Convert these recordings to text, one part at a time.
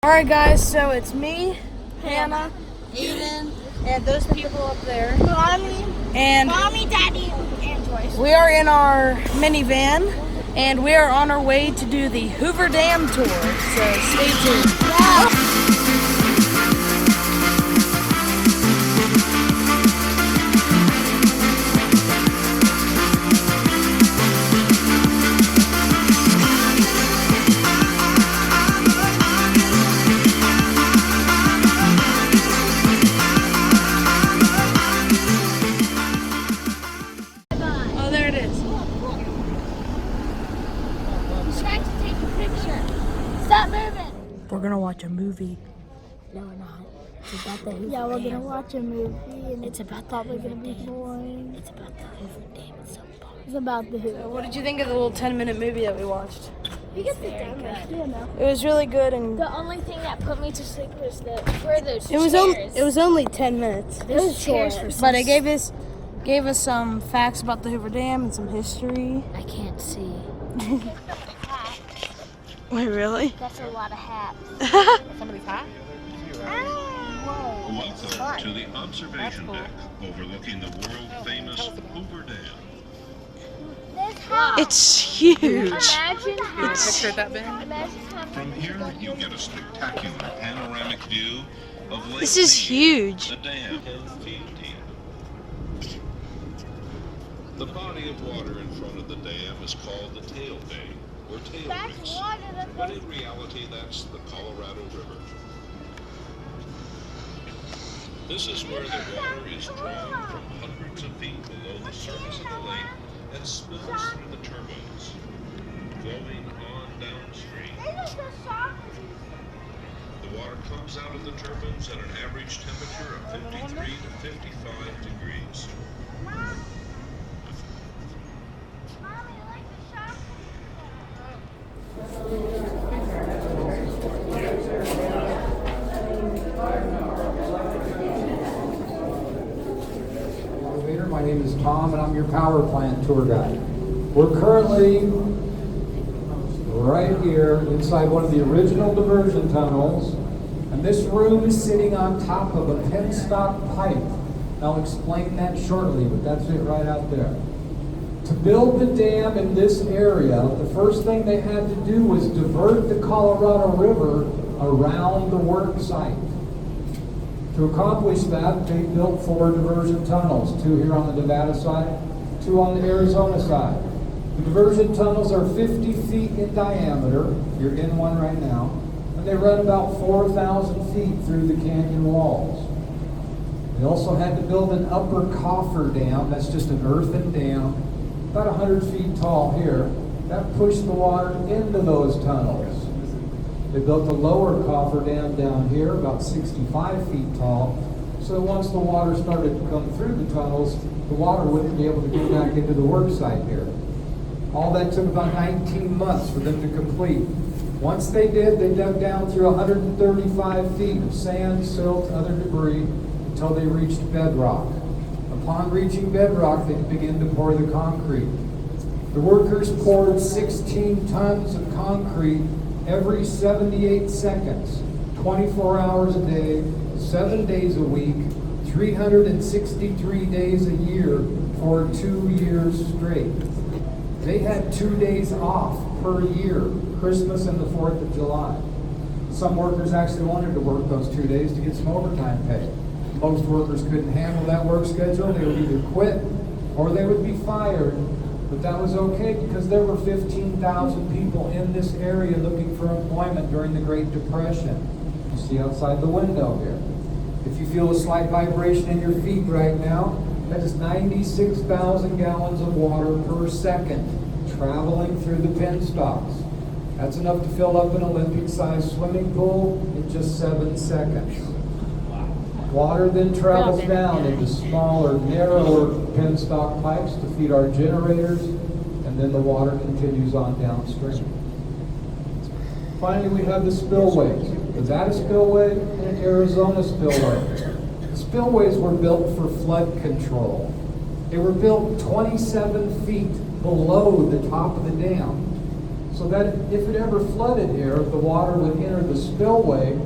Alright guys, so it's me, Hannah, Aiden, and those people up there. Mommy, And Daddy, and Joyce. we are in our minivan, and we are on our way to do the Hoover Dam Tour, so stay tuned. Oh, there it is. Trying to take a picture. Stop moving. We're gonna watch a movie. No, we're not. It's about the Hoover Dam. We're gonna watch a movie, and It's about probably the gonna Hoover be Dam. boring. It's about the Hoover Dam. It's so boring. It's about the Hoover. What did you think of the little 10-minute movie that we watched? We get the demo. You know. It was really good, and The only thing that put me to sleep was were those it was chairs. only 10 minutes. Those chairs were so But it gave us some facts about the Hoover Dam and some history. I can't see. Wait, really? That's a lot of hats. Somebody's hat? Welcome to the observation deck overlooking the world-famous Hoover Dam. It's huge. Imagine how. Picture that big? Imagine how. From here, you get a spectacular panoramic view of Lake This is huge. The dam 10 feet deep. The body of water in front of the dam is called the tail bay, or tail reefs, but in reality that's the Colorado River. This is where the water is drawn from hundreds of feet below the surface of the lake and spills through the turbines, flowing on downstream. The water comes out of the turbines at an average temperature of 53 to 55 degrees. My name is Tom, and I'm your power plant tour guide. We're currently right here inside one of the original diversion tunnels, and this room is sitting on top of a penstock pipe. I'll explain that shortly, but that's it right out there. To build the dam in this area, the first thing they had to do was divert the Colorado River around the work site. To accomplish that, they built 4 diversion tunnels, 2 here on the Nevada side, 2 on the Arizona side. The diversion tunnels are 50 feet in diameter. You're in one right now. And they run about 4,000 feet through the canyon walls. They also had to build an upper coffer dam. That's just an earthen dam, about 100 feet tall here. That pushed the water into those tunnels. They built a lower coffer dam down here, about 65 feet tall, so once the water started to come through the tunnels, the water wouldn't be able to get back into the work site here. All that took about 19 months for them to complete. Once they did, they dug down through 135 feet of sand, silt, other debris, until they reached bedrock. Upon reaching bedrock, they began to pour the concrete. The workers poured 16 tons of concrete every 78 seconds, 24 hours a day, 7 days a week, 363 days a year for 2 years straight. They had 2 days off per year, Christmas and the 4th of July. Some workers actually wanted to work those 2 days to get some overtime pay. Most workers couldn't handle that work schedule. They would either quit or they would be fired. But that was okay because there were 15,000 people in this area looking for employment during the Great Depression. You see outside the window here. If you feel a slight vibration in your feet right now, that is 96,000 gallons of water per second traveling through the penstocks. That's enough to fill up an Olympic-sized swimming pool in just 7 seconds. Water then travels down into smaller, narrower penstock pipes to feed our generators, and then the water continues on downstream. Finally, we have the spillways. The Nevada spillway and an Arizona spillway. The spillways were built for flood control. They were built 27 feet below the top of the dam. so that if it ever flooded here, the water would enter the spillway,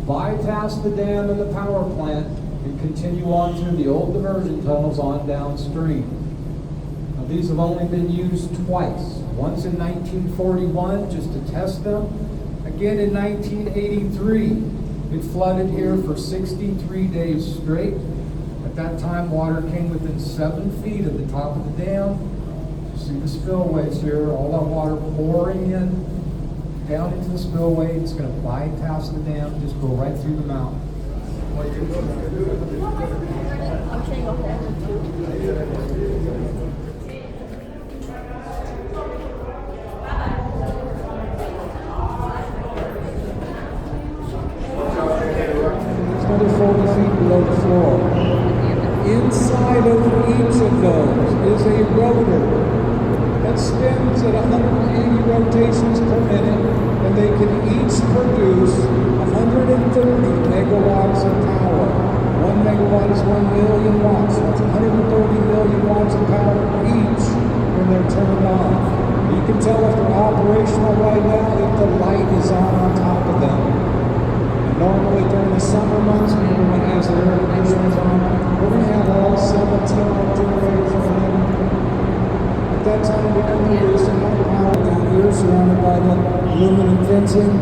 bypass the dam and the power plant, and continue on through the old diversion tunnels on downstream. Now, these have only been used twice. Once in 1941, just to test them. Again in 1983. It flooded here for 63 days straight. At that time, water came within 7 feet of the top of the dam. You see the spillways here, all that water pouring in, down into the spillway. It's going to bypass the dam, just go right through the mountain. I'm saying a hole too. Another 40 feet below the floor. Inside of each of those is a rotor that spins at 180 rotations per minute, and they can each produce 130 megawatts of power. 1 megawatt is 1 million watts. That's 130 million watts of power each when they're turned on. You can tell if they're operational right now if the light is on top of them. Normally during the summer months, when everyone has their air conditioners on, we're going to have all 17 generators running. At that time, we can produce enough power down here, surrounded by the aluminum fencing.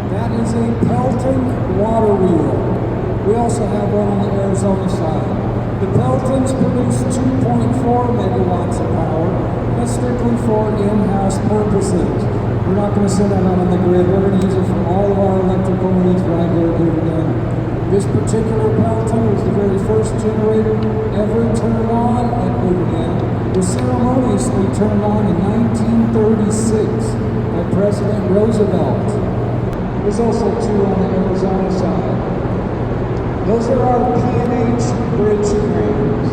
That is a Pelton water wheel. We also have one on the Arizona side. The Peltons produce 2.4 megawatts of power. That's strictly for in-house purposes. We're not going to send that out on the grid. We're going to use it for all of our electrical needs right here at Hoover Dam. This particular Pelton was the very first generator ever turned on at Hoover Dam. It was ceremoniously turned on in 1936 by President Roosevelt. There's also two on the Arizona side. Those are our P&H bridge cranes.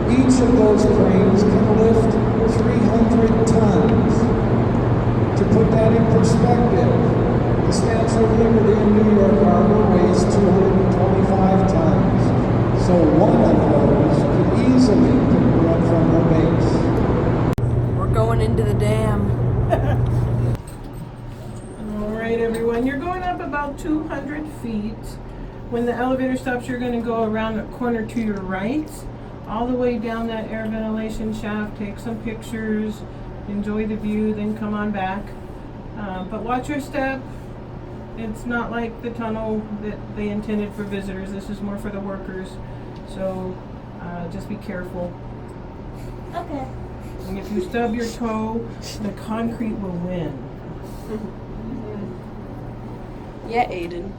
Each of those cranes can lift 300 tons. To put that in perspective, the Statue of Liberty in New York Harbor weighs 225 tons. So one of those could easily pick her up from her base. We're going into the dam. All right, everyone, you're going up about 200 feet. When the elevator stops, you're going to go around the corner to your right, all the way down that air ventilation shaft, take some pictures, enjoy the view, then come on back. But watch your step. It's not like the tunnel that they intended for visitors. This is more for the workers. So just be careful. Okay. And if you stub your toe, the concrete will win. Yeah, Aiden.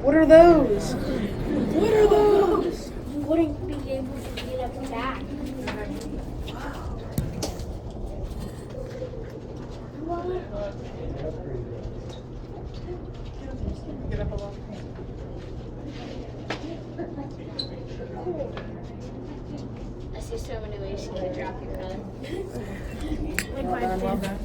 What are those? What are those? You wouldn't be able to get up back. Get up a little. I see so many ways you can drop your gun. Like my Well done.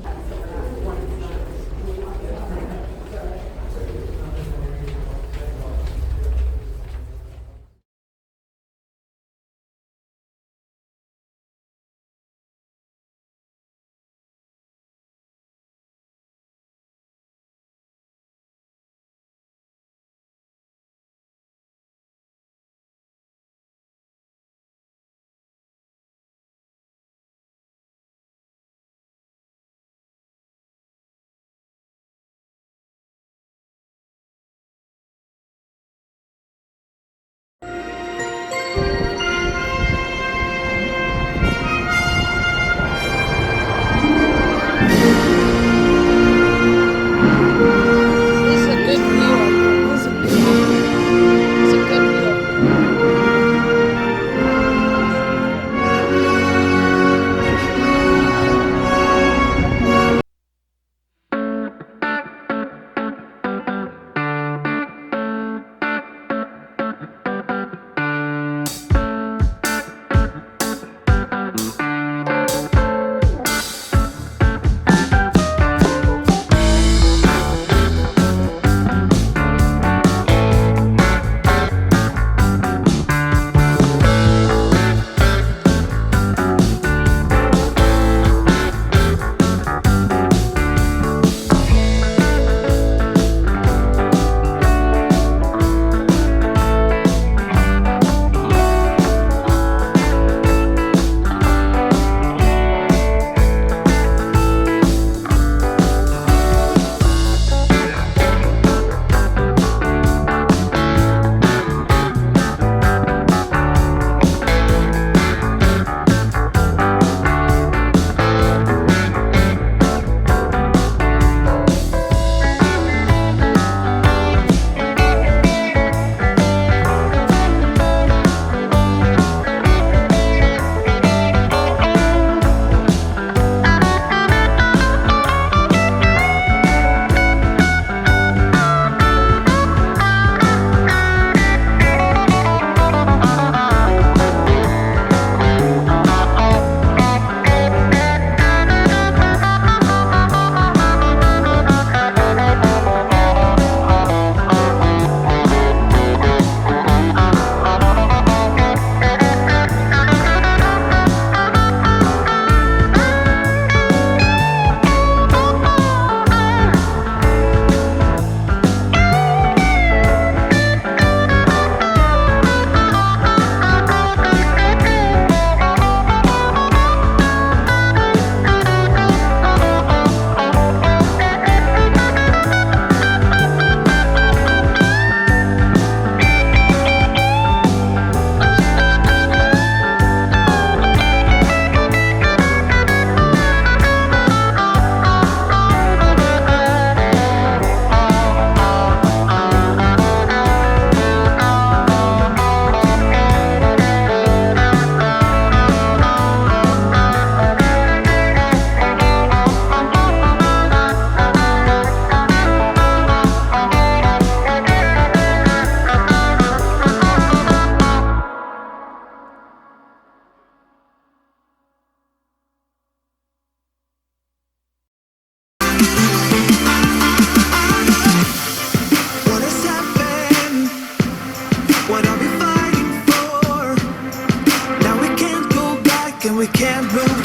can't move